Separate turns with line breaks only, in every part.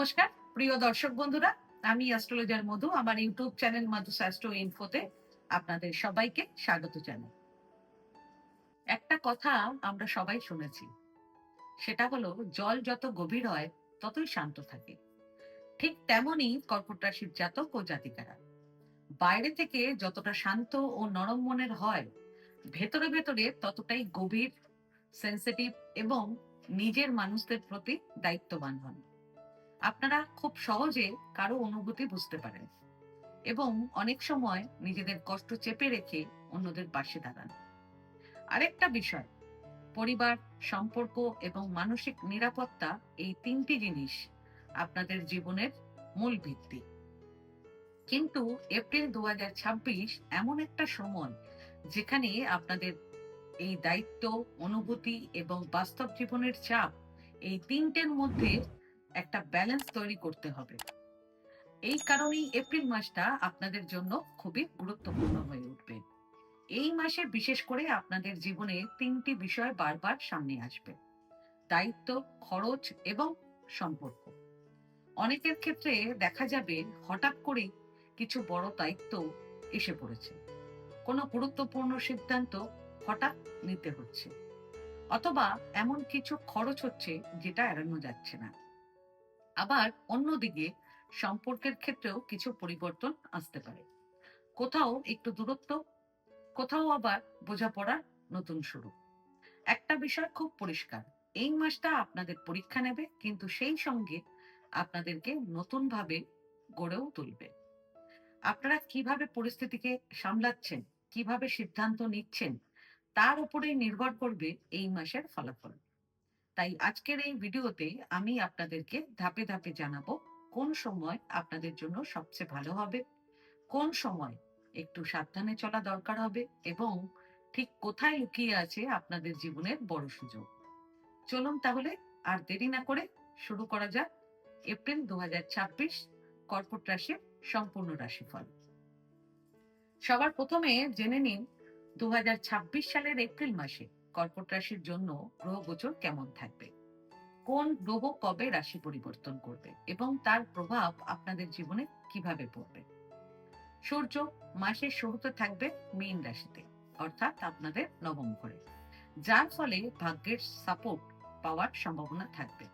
নমস্কার প্রিয় দর্শক বন্ধুরা, আমি অ্যাস্ট্রোলজার মধু। আমার ইউটিউব চ্যানেল মধুস অ্যাস্ট্রো ইনফোতে আপনাদের সবাইকে স্বাগত জানাই। একটা কথা আমরা সবাই শুনেছি, সেটা হলো জল যত গভীর হয় ততই শান্ত থাকে। ঠিক তেমনই কর্কট রাশির জাতক ও জাতিকারা বাইরে থেকে যতটা শান্ত ও নরম মনের হয়, ভেতরে ভেতরে ততটাই গভীর, সেন্সিটিভ এবং নিজের মানুষদের প্রতি দায়িত্ববান হন। আপনারা খুব সহজে কারো অনুভূতি বুঝতে পারেন এবং অনেক সময় নিজেদের কষ্ট চেপে রেখে অন্যদের পাশে দাঁড়ান। আরেকটা বিষয়, পরিবার, সম্পর্ক এবং মানসিক নিরাপত্তা, এই তিনটি জিনিস আপনাদের জীবনের মূল ভিত্তি। কিন্তু এপ্রিল 2026 এমন একটা সময় যেখানে আপনাদের এই দায়িত্ব, অনুভূতি এবং বাস্তব জীবনের চাপ, এই তিনটের মধ্যে একটা ব্যালেন্স তৈরি করতে হবে। এই কারণেই এপ্রিল মাসটা আপনাদের জন্য খুবই গুরুত্বপূর্ণ হয়ে উঠবে। এই মাসে বিশেষ করে আপনাদের জীবনে তিনটি বিষয় বারবার সামনে আসবে: দায়িত্ব, খরচ এবং সম্পর্ক। অনেকের ক্ষেত্রে দেখা যাবে হঠাৎ করে কিছু বড় দায়িত্ব এসে পড়েছে, কোনো গুরুত্বপূর্ণ সিদ্ধান্ত হঠাৎ নিতে হচ্ছে, অথবা এমন কিছু খরচ হচ্ছে যেটা এড়ানো যাচ্ছে না। আবার অন্যদিকে সম্পর্কের ক্ষেত্রেও কিছু পরিবর্তন আসতে পারে, কোথাও একটু দূরত্ব, কোথাও আবার বোঝাপড়ার নতুন শুরু। একটা বিষয় খুব পরিষ্কার, এই মাসটা আপনাদের পরীক্ষা নেবে, কিন্তু সেই সঙ্গে আপনাদেরকে নতুন ভাবে গড়েও তুলবে। আপনারা কিভাবে পরিস্থিতিকে সামলাচ্ছেন, কিভাবে সিদ্ধান্ত নিচ্ছেন, তার উপরেই নির্ভর করবে এই মাসের ফলাফল। তাই আজকের এই ভিডিওতে আমি আপনাদেরকে ধাপে ধাপে জানাবো কোন সময় আপনাদের জন্য সবচেয়ে ভালো হবে, কোন সময় একটু সাবধানে চলা দরকার হবে এবং ঠিক কোথায় লুকিয়ে আছে আপনাদের জীবনের বড় সুযোগ। চলুন তাহলে আর দেরি না করে শুরু করা যাক এপ্রিল 2026 কর্কট রাশির সম্পূর্ণ রাশিফল। সবার প্রথমে জেনে নিন 2026 সালের এপ্রিল মাসে কর্কট রাশির জন্য গ্রহ গোচর কেমন থাকবে, কোন গ্রহ কবে রাশি পরিবর্তন করবে এবং তার প্রভাব আপনাদের জীবনে কিভাবে পড়বে। সূর্য মাসের শুরুতে থাকবে মীন রাশিতে, অর্থাৎ আপনাদের নবম ঘরে, যার ফলে ভাগ্যের সাপোর্ট পাওয়ার সম্ভাবনা থাকবে।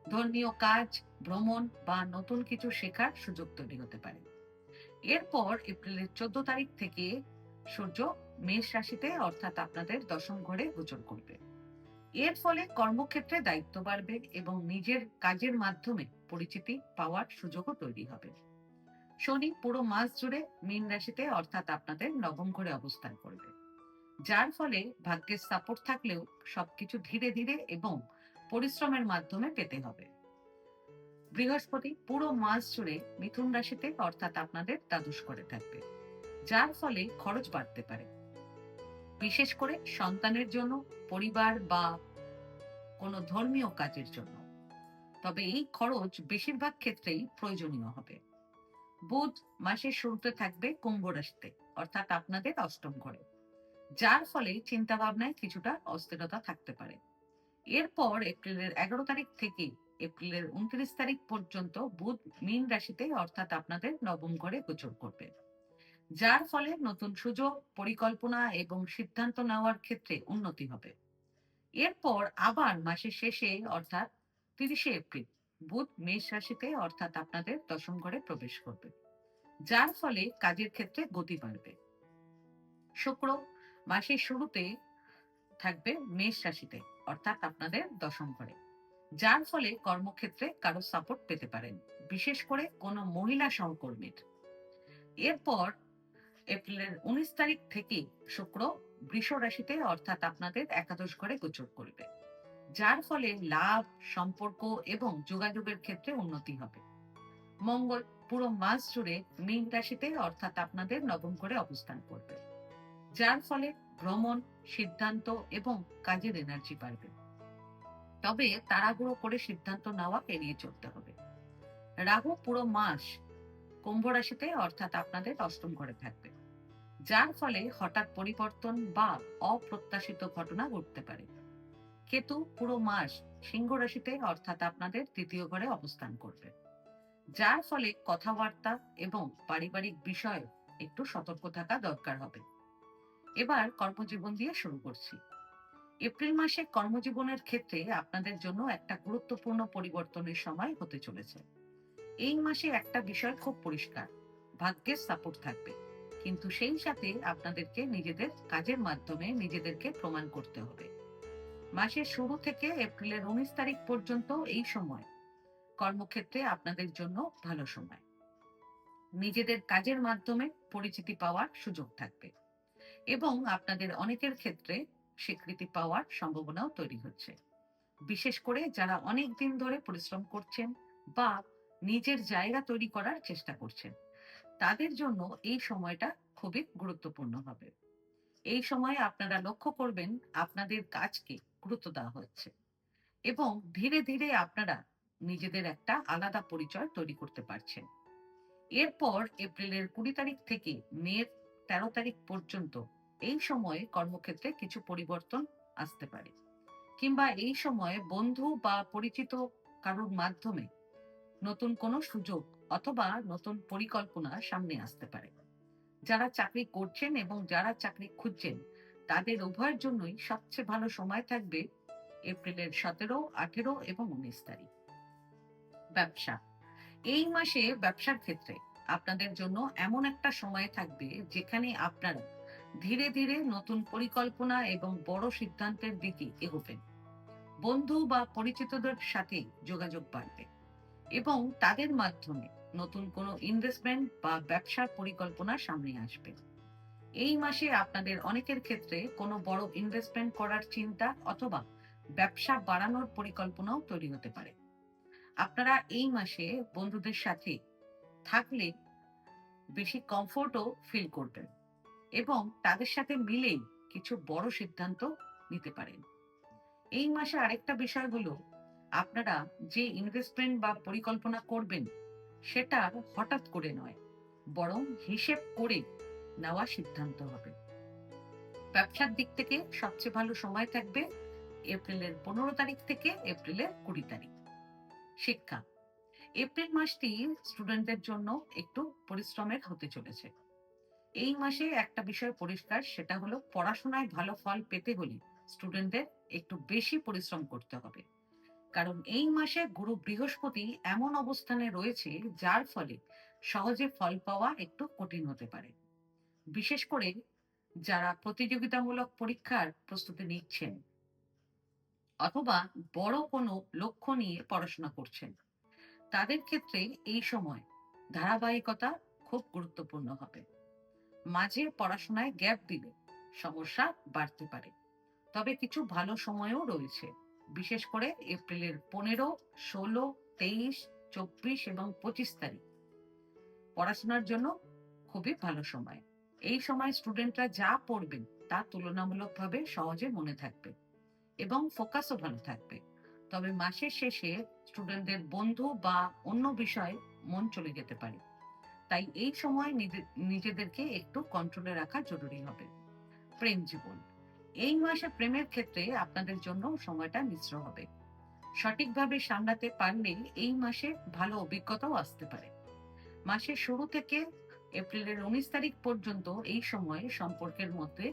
ধর্মীয় কাজ, ভ্রমণ বা নতুন কিছু শেখার সুযোগ তৈরি হতে পারে। এরপর এপ্রিলের 14 তারিখ থেকে সূর্য মেষ রাশিতে, অর্থাৎ আপনাদের দশম ঘরে গোচর করবে। এর ফলে কর্মক্ষেত্রে দায়িত্ব বাড়বে এবং নিজের কাজের মাধ্যমে পরিচিতি পাওয়ার সুযোগও তৈরি হবে। শনি পুরো মাস জুড়ে মীন রাশিতে, অর্থাৎ আপনাদের নবম ঘরে অবস্থান করবে, যার ফলে ভাগ্যের সাপোর্ট থাকলেও সবকিছু ধীরে ধীরে এবং পরিশ্রমের মাধ্যমে পেতে হবে। বৃহস্পতি পুরো মাস জুড়ে মিথুন রাশিতে, অর্থাৎ আপনাদের দ্বাদশ ঘরে থাকবে, যার ফলে খরচ বাড়তে পারে, বিশেষ করে সন্তানের জন্য, পরিবার বা কোনো ধর্মীয় কাজের জন্য। তবে এই খরচ বেশিরভাগ ক্ষেত্রেই প্রয়োজনীয় হবে। বুধ মাসের শুরুতে থাকবে কুম্ভ রাশিতে, অর্থাৎ আপনাদের অষ্টম ঘরে, যার ফলে চিন্তা ভাবনায় কিছুটা অস্থিরতা থাকতে পারে। এরপর এপ্রিলের 11 তারিখ থেকে এপ্রিলের 29 তারিখ পর্যন্ত বুধ মীন রাশিতে, অর্থাৎ আপনাদের নবম ঘরে গোচর করবে, যার ফলে নতুন সুযোগ, পরিকল্পনা এবং সিদ্ধান্ত নেওয়ার ক্ষেত্রে উন্নতি হবে। এরপর আবার মাসের শেষে, অর্থাৎ 30শে এপ্রিল, বুধ মেষ রাশিতে, অর্থাৎ আপনাদের দশম ঘরে প্রবেশ করবে, যার ফলে কাজের ক্ষেত্রে গতি বাড়বে। শুক্র মাসের শুরুতে থাকবে মেষ রাশিতে, অর্থাৎ আপনাদের দশম ঘরে, যার ফলে কর্মক্ষেত্রে কারো সাপোর্ট পেতে পারেন, বিশেষ করে কোনো মহিলা সহকর্মীর। এরপর এপ্রিলের 19 তারিখ থেকে শুক্র বৃষ রাশিতে, অর্থাৎ আপনাদের একাদশ ঘরে গোচর করবে, যার ফলে লাভ, সম্পর্ক এবং যোগাযোগের ক্ষেত্রে উন্নতি হবে। মঙ্গল পুরো মাস জুড়ে মীন রাশিতে, অর্থাৎ আপনাদের নবম ঘরে অবস্থান করবে, যার ফলে ভ্রমণ, সিদ্ধান্ত এবং কাজের এনার্জি বাড়বে। তবে তাড়াহুড়ো করে সিদ্ধান্ত নেওয়া এড়িয়ে চলতে হবে। রাহু পুরো মাস কুম্ভ রাশিতে, অর্থাৎ আপনাদের অষ্টম ঘরে থাকবে, যার ফলে হঠাৎ পরিবর্তন বা অপ্রত্যাশিত ঘটনা ঘটতে পারে। কেতু পুরো মাস সিংহ রাশিতে, অর্থাৎ আপনাদের তৃতীয় ঘরে অবস্থান করবে, যার ফলে কথাবার্তা এবং পারিবারিক বিষয়ে একটু সতর্ক থাকা দরকার হবে। এবার কর্মজীবন দিয়ে শুরু করছি। এপ্রিল মাসে কর্মজীবনের ক্ষেত্রে আপনাদের জন্য একটা গুরুত্বপূর্ণ পরিবর্তনের সময় হতে চলেছে। এই মাসে একটা বিষয় খুব পরিষ্কার, ভাগ্যের সাপোর্ট থাকবে, কিন্তু সেই সাথে আপনাদেরকে নিজেদের কাজের মাধ্যমে নিজেদেরকে প্রমাণ করতে হবে। মাসের শুরু থেকে এপ্রিলের 19 তারিখ পর্যন্ত এই সময় কর্মক্ষেত্রে আপনাদের জন্য ভালো সময়। নিজেদের কাজের মাধ্যমে পরিচিতি পাওয়ার সুযোগ থাকবে এবং আপনাদের অনেকের ক্ষেত্রে স্বীকৃতি পাওয়ার সম্ভাবনাও তৈরি হচ্ছে। বিশেষ করে যারা অনেক দিন ধরে পরিশ্রম করছেন বা নিজের জায়গা তৈরি করার চেষ্টা করছেন, তাদের জন্য এই সময়টা খুবই গুরুত্বপূর্ণ হবে। এই সময়ে আপনারা লক্ষ্য করবেন আপনাদের কাজকে গুরুত্ব দেওয়া হচ্ছে এবং ধীরে ধীরে আপনারা নিজেদের একটা আলাদা পরিচয় তৈরি করতে পারছেন। এরপর এপ্রিলের 20 তারিখ থেকে মের 13 তারিখ পর্যন্ত এই সময়ে কর্মক্ষেত্রে কিছু পরিবর্তন আসতে পারে, কিংবা এই সময়ে বন্ধু বা পরিচিত কারোর মাধ্যমে নতুন কোনো সুযোগ অথবা নতুন পরিকল্পনা সামনে আসতে পারে। যারা চাকরি করছেন এবং যারা চাকরি খুঁজছেন, তাদের উভয়ের জন্যই সবচেয়ে ভালো সময় থাকবে এপ্রিলের 17, 18 এবং 19 তারিখ। ব্যবসা, এই মাসে ব্যবসার ক্ষেত্রে আপনাদের জন্য এমন একটা সময় থাকবে যেখানে আপনারা ধীরে ধীরে নতুন পরিকল্পনা এবং বড় সিদ্ধান্তের দিকে এগোবেন। বন্ধু বা পরিচিতদের সাথে যোগাযোগ বাড়বে এবং তাদের মাধ্যমে নতুন কোনো ইনভেস্টমেন্ট বা ব্যবসার পরিকল্পনা সামনে আসবে। এই মাসে আপনাদের অনেকের ক্ষেত্রে কোনো বড় ইনভেস্টমেন্ট করার চিন্তা অথবা ব্যবসা বাড়ানোর পরিকল্পনাও তৈরি হতে পারে। আপনারা এই মাসে বন্ধুদের সাথে থাকলে বেশি কমফোর্টও ফিল করবেন এবং তাদের সাথে মিলেই কিছু বড় সিদ্ধান্ত নিতে পারেন। এই মাসে আরেকটা বিষয় হলো, আপনারা যে ইনভেস্টমেন্ট বা পরিকল্পনা করবেন সেটা হঠাৎ করে নয়, বরং হিসেব করে নেওয়া সিদ্ধান্ত হবে। ব্যবসার দিক থেকে সবচেয়ে ভালো সময় থাকবে এপ্রিলের 15 তারিখ থেকে এপ্রিলের 20 তারিখ। শিক্ষা, এপ্রিল মাসটি স্টুডেন্টদের জন্য একটু পরিশ্রমের হতে চলেছে। এই মাসে একটা বিষয় পরিষ্কার, সেটা হলো পড়াশোনায় ভালো ফল পেতে হলে স্টুডেন্টদের একটু বেশি পরিশ্রম করতে হবে। কারণ এই মাসে গুরু বৃহস্পতি এমন অবস্থানে রয়েছে যার ফলে সহজে ফল পাওয়া একটু কঠিন হতে পারে। বিশেষ করে যারা প্রতিযোগিতামূলক পরীক্ষার প্রস্তুতি নিচ্ছেন অথবা বড় কোনো লক্ষ্য নিয়ে পড়াশোনা করছেন, তাদের ক্ষেত্রে এই সময় ধারাবাহিকতা খুব গুরুত্বপূর্ণ হবে। মাঝে পড়াশোনায় গ্যাপ দিলে সমস্যা বাড়তে পারে। তবে কিছু ভালো সময়ও রয়েছে, বিশেষ করে এপ্রিলের 15, 16, 23, 24 এবং 25 তারিখ পড়াশোনার জন্য খুবই ভালো সময়। এই সময় স্টুডেন্টরা যা পড়বেন তা তুলনামূলকভাবে সহজে মনে থাকবে এবং ফোকাসও ভালো থাকবে। তবে মাসের শেষে স্টুডেন্টদের বন্ধু বা অন্য বিষয়ে মন চলে যেতে পারে, তাই এই সময় নিজেদেরকে একটু কন্ট্রোলে রাখা জরুরি হবে। প্রেম জীবন, এই মাসে প্রেমের ক্ষেত্রে আপনাদের জন্য সময়টা মিশ্র হবে। সঠিকভাবে সামলাতে পারলে এই মাসে ভালো অভিজ্ঞতাও আসতে পারে। মাসের শুরু থেকে এপ্রিলের 19 তারিখ পর্যন্ত এই সময়ে সম্পর্কের মধ্যে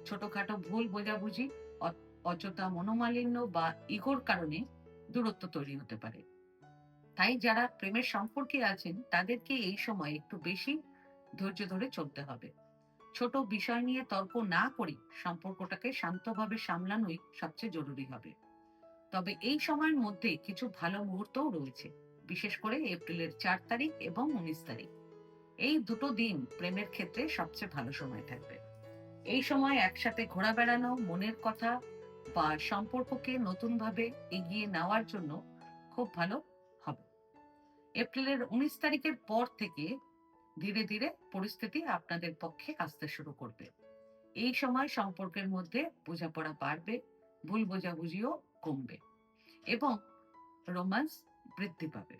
ছোটখাটো ভুল বোঝাবুঝি, অযথা মনোমালিন্য বা ইগোর কারণে দূরত্ব তৈরি হতে পারে। তাই যারা প্রেমের সম্পর্কে আছেন তাদেরকে এই সময় একটু বেশি ধৈর্য ধরে চলতে হবে। ছোট বিষয় নিয়ে তর্ক না করে সম্পর্কটাকে শান্তভাবে সামলানোই সবচেয়ে জরুরি হবে। তবে এই সময়ের মধ্যে কিছু ভালো মুহূর্তও রয়েছে, বিশেষ করে এপ্রিলের 4 তারিখ এবং 19 তারিখ। এই দুটো দিন প্রেমের ক্ষেত্রে সবচেয়ে ভালো সময় থাকবে। এই সময় একসাথে ঘোরা বেড়ানো, মনের কথা বা সম্পর্ককে নতুনভাবে এগিয়ে নেওয়ার জন্য খুব ভালো হবে। এপ্রিলের 19 তারিখের পর থেকে ধীরে ধীরে পরিস্থিতি আপনাদের পক্ষে আসতে শুরু করবে। এই সময় সম্পর্কের মধ্যে বোঝাপড়া বাড়বে, ভুল বোঝাবুঝিও কমবে এবং রোমান্স বৃদ্ধি পাবে।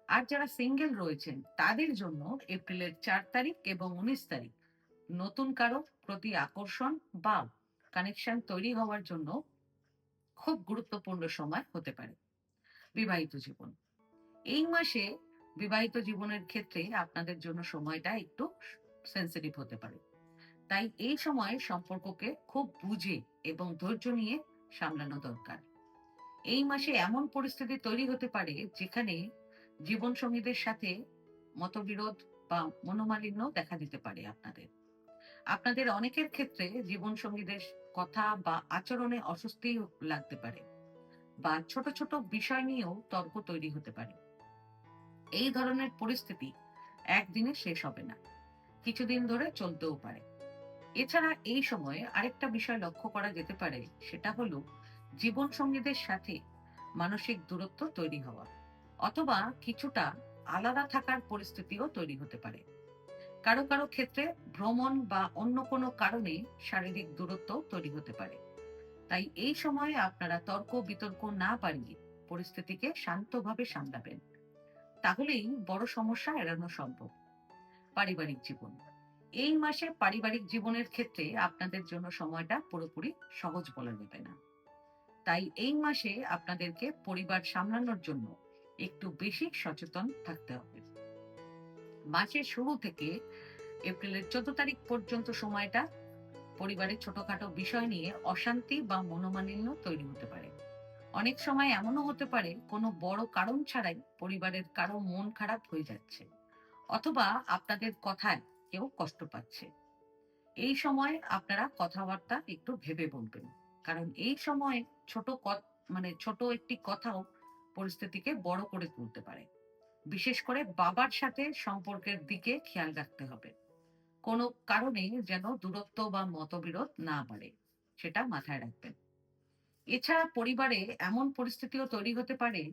আর যারা সিঙ্গেল রয়েছেন তাদের জন্য এপ্রিলের 4 তারিখ এবং 19 তারিখ নতুন কারো প্রতি আকর্ষণ বা কানেকশন তৈরি হওয়ার জন্য খুব গুরুত্বপূর্ণ সময় হতে পারে। বিবাহিত জীবন, এই মাসে বিবাহিত জীবনের ক্ষেত্রে আপনাদের জন্য সময়টা একটু সেন্সিটিভ হতে পারে। তাই এই সময় সম্পর্ককে খুব বুঝে এবং ধৈর্য নিয়ে সামলানো দরকার। এই মাসে এমন পরিস্থিতি তৈরি হতে পারে যেখানে জীবনসঙ্গীদের সাথে মতবিরোধ বা মনোমালিন্য দেখা দিতে পারে আপনাদের। আপনাদের অনেকের ক্ষেত্রে জীবনসঙ্গীদের কথা বা আচরণে অস্বস্তি লাগতে পারে, বা ছোট ছোট বিষয় নিয়েও তর্ক তৈরি হতে পারে। এই ধরনের পরিস্থিতি একদিনে শেষ হবে না, কিছুদিন ধরে চলতেও পারে। এছাড়া এই সময়ে আরেকটা বিষয় লক্ষ্য করা যেতে পারে, সেটা হলো জীবনসঙ্গীদের সাথে মানসিক দূরত্ব তৈরি হওয়া, অথবা কিছুটা আলাদা থাকার পরিস্থিতিও তৈরি হতে পারে। কারো কারো ক্ষেত্রে ভ্রমণ বা অন্য কোনো কারণে শারীরিক দূরত্ব তৈরি হতে পারে। তাই এই সময়ে আপনারা তর্ক বিতর্ক না বাড়িয়ে পরিস্থিতিকে শান্তভাবে সামলাবেন, তাহলেই বড় সমস্যা এড়ানো সম্ভব। পারিবারিক জীবন, এই মাসে পারিবারিক জীবনের ক্ষেত্রে আপনাদের জন্য সময়টা পুরোপুরি সহজ বলা যাবে না। তাই এই মাসে আপনাদেরকে পরিবার সামলানোর জন্য একটু বেশি সচেতন থাকতে হবে। মাসের শুরু থেকে এপ্রিলের 14 তারিখ পর্যন্ত সময়টা পরিবারের ছোটখাটো বিষয় নিয়ে অশান্তি বা মনোমালিন্য তৈরি হতে পারে। অনেক সময় এমনও হতে পারে কোনো বড় কারণ ছাড়াই পরিবারের কারো মন খারাপ হয়ে যাচ্ছে, অথবা আপনাদের কথায় কেউ কষ্ট পাচ্ছে। এই সময় আপনারা কথাবার্তা একটু ভেবে বলবেন, কারণ এই সময় ছোট একটি কথাও পরিস্থিতিকে বড় করে তুলতে পারে। বিশেষ করে বাবার সাথে সম্পর্কের দিকে খেয়াল রাখতে হবে। কোনো কারণে যেন দূরত্ব বা মতবিরোধ না বাড়ে, সেটা মাথায় রাখবেন। এছাড়া পরিবারে এমন পরিস্থিতিও তৈরি হতে পারে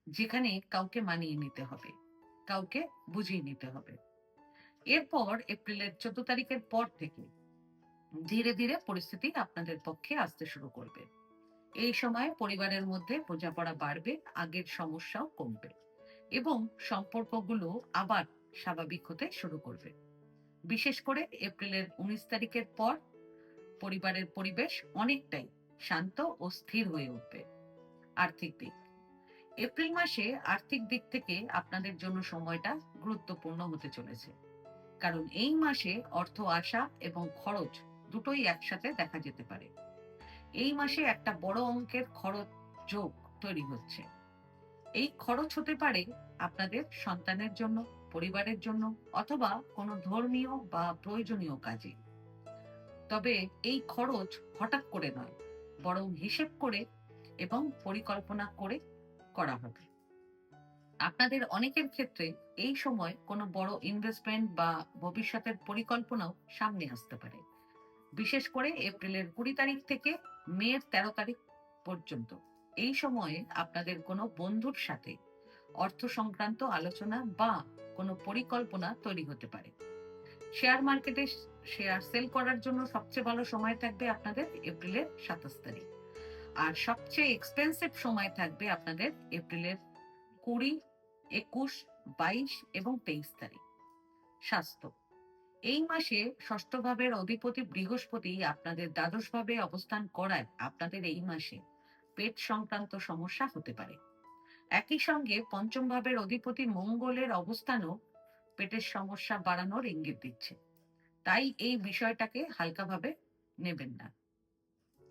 যেখানে কাউকে মানিয়ে নিতে হবে, কাউকে বুঝিয়ে নিতে হবে। এরপর এপ্রিলের 14 তারিখের পর থেকে ধীরে ধীরে পরিস্থিতি আপনাদের পক্ষে আসতে শুরু করবে। এই সময়ে পরিবারের মধ্যে বোঝাপড়া বাড়বে, আগের সমস্যাও কমবে, এবং সম্পর্কগুলো আবার স্বাভাবিক হতে শুরু করবে। বিশেষ করে এপ্রিলের 19 তারিখের পর পরিবারের পরিবেশ অনেকটাই শান্ত ও স্থির হয়ে উঠবে। আর্থিক দিক, এপ্রিল মাসে আর্থিক দিক থেকে আপনাদের জন্য সময়টা গুরুত্বপূর্ণ হতে চলেছে, কারণ এই মাসে অর্থ আসা এবং খরচ দুটোই একসাথে দেখা যেতে পারে। এই মাসে একটা বড় অঙ্কের খরচ যোগ তৈরি হচ্ছে। এই খরচ হতে পারে আপনাদের সন্তানের জন্য, পরিবারের জন্য, অথবা কোনো ধর্মীয় বা প্রয়োজনীয় কাজে। তবে এই খরচ হঠাৎ করে নয়, বরং হিসেব করে এবং পরিকল্পনা করে করা হবে। আপনাদের অনেকের ক্ষেত্রে এই সময় কোনো বড় ইনভেস্টমেন্ট বা ভবিষ্যতের পরিকল্পনাও সামনে আসতে পারে। বিশেষ করে এপ্রিলের 20 তারিখ থেকে মের 13 তারিখ পর্যন্ত এই সময়ে আপনাদের কোনো বন্ধুর সাথে অর্থ সংক্রান্ত আলোচনা বা কোনো পরিকল্পনা তৈরি হতে পারে। শেয়ার মার্কেটে শেয়ার সেল করার জন্য সবচেয়ে ভালো সময় থাকবে আপনাদের এপ্রিলের 27 তারিখ। আর সবচেয়ে এক্সপেন্সিভ সময় থাকবে আপনাদের এপ্রিলের 20, 21, 22 এবং 23 তারিখ। স্বাস্থ্য, এই মাসে ষষ্ঠ ভাবের অধিপতি বৃহস্পতি আপনাদের দ্বাদশ ভাবে অবস্থান করায় আপনাদের এই মাসে পেট সংক্রান্ত সমস্যা হতে পারে। একই সঙ্গে পঞ্চম ভাবের অধিপতি মঙ্গলের অবস্থানও পেটের সমস্যা বাড়ানোর ইঙ্গিত দিচ্ছে। তাই এই বিষয়টাকে হালকাভাবে নেবেন না।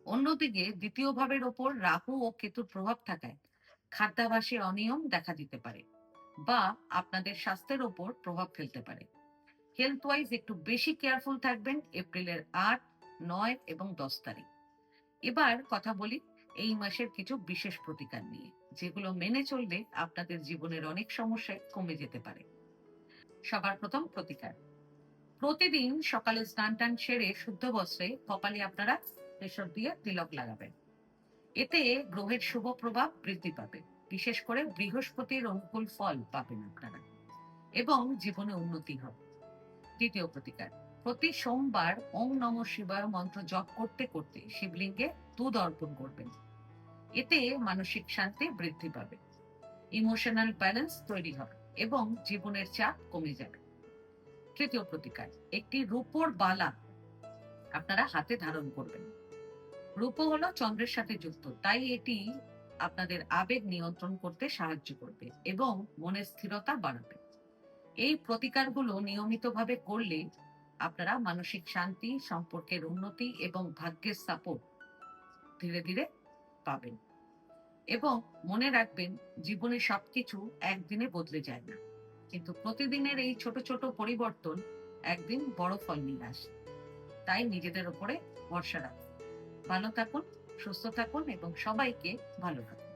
অন্যদিকে দ্বিতীয় ভাবের ওপর রাহু ও কেতুর প্রভাব থাকায় খাদ্যাভ্যাসে অনিয়ম দেখা দিতে পারে, বা আপনাদের স্বাস্থ্যের ওপর প্রভাব ফেলতে পারে। হেলথ ওয়াইজ একটু বেশি কেয়ারফুল থাকবেন এপ্রিলের 8, 9 এবং 10 তারিখ। এবার কথা বলি এই মাসের কিছু বিশেষ প্রতিকার নিয়ে, যেগুলো মেনে চললে আপনাদের জীবনের অনেক সমস্যায় কমে যেতে পারে। সবার প্রথম প্রতিকার, প্রতিদিন সকালে স্নান টান সেরে শুদ্ধ বস্ত্রে কপালে আপনারা কেশর দিয়ে তিলক লাগাবেন। এতে গ্রহের শুভ প্রভাব বৃদ্ধি পাবে, বিশেষ করে বৃহস্পতির অনুকূল ফল পাবেন আপনারা, এবং জীবনে উন্নতি হবে। দ্বিতীয় প্রতিকার, প্রতি সোমবার ওম নমঃ শিবায় মন্ত্র জপ করতে করতে শিবলিঙ্গে দুধ অর্পণ করবেন। এতে মানসিক শান্তি বৃদ্ধি পাবে, ইমোশনাল ব্যালেন্স তৈরি হবে এবং জীবনের চাপ কমে যাবে। তৃতীয় প্রতিকার, একটি রূপোর বালা আপনারা হাতে ধারণ করবেন। রূপো হলো চন্দ্রের সাথে যুক্ত, তাই এটি আপনাদের আবেগ নিয়ন্ত্রণ করতে সাহায্য করবে এবং মনের স্থিরতা বাড়াবে। এই প্রতিকারগুলো নিয়মিতভাবে করলে আপনারা মানসিক শান্তি, সম্পর্কের উন্নতি এবং ভাগ্যের সাপোর্ট ধীরে ধীরে পাবেন। এবং মনে রাখবেন, জীবনে সবকিছু একদিনে বদলে যায় না, কিন্তু প্রতিদিনের এই ছোট ছোট পরিবর্তন একদিন বড় ফল নিয়ে আসে। তাই নিজেদের উপরে ভরসা রাখুন। ভালো থাকুন, সুস্থ থাকুন এবং সবাইকে ভালো রাখুন।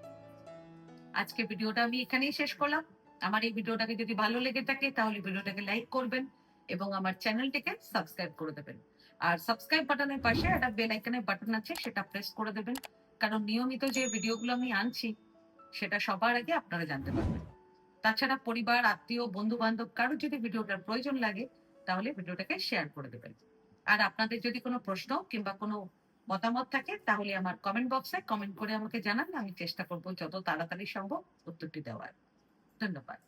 আজকে ভিডিওটা আমি এখানেই শেষ করলাম। আমার এই ভিডিওটাকে যদি ভালো লেগে থাকে তাহলে ভিডিওটাকে লাইক করবেন এবং আমার চ্যানেলটিকে সাবস্ক্রাইব করে দেবেন। আর সাবস্ক্রাইব বাটনের পাশে একটা বেল আইকনের বাটন আছে, সেটা প্রেস করে দেবেন, কারণ নিয়মিত যে ভিডিওগুলো আমি আনছি সেটা সবার আগে আপনারা জানতে পারবেন। তাছাড়া পরিবার, আত্মীয়, বন্ধু বান্ধব কারো যদি ভিডিওটার প্রয়োজন লাগে তাহলে ভিডিওটাকে শেয়ার করে দেবেন। আর আপনাদের যদি কোনো প্রশ্ন কিংবা কোনো মতামত থাকে তাহলে আমার কমেন্ট বক্সে কমেন্ট করে আমাকে জানান। আমি চেষ্টা করব যত তাড়াতাড়ি সম্ভব উত্তরটি দেওয়ার। ধন্যবাদ।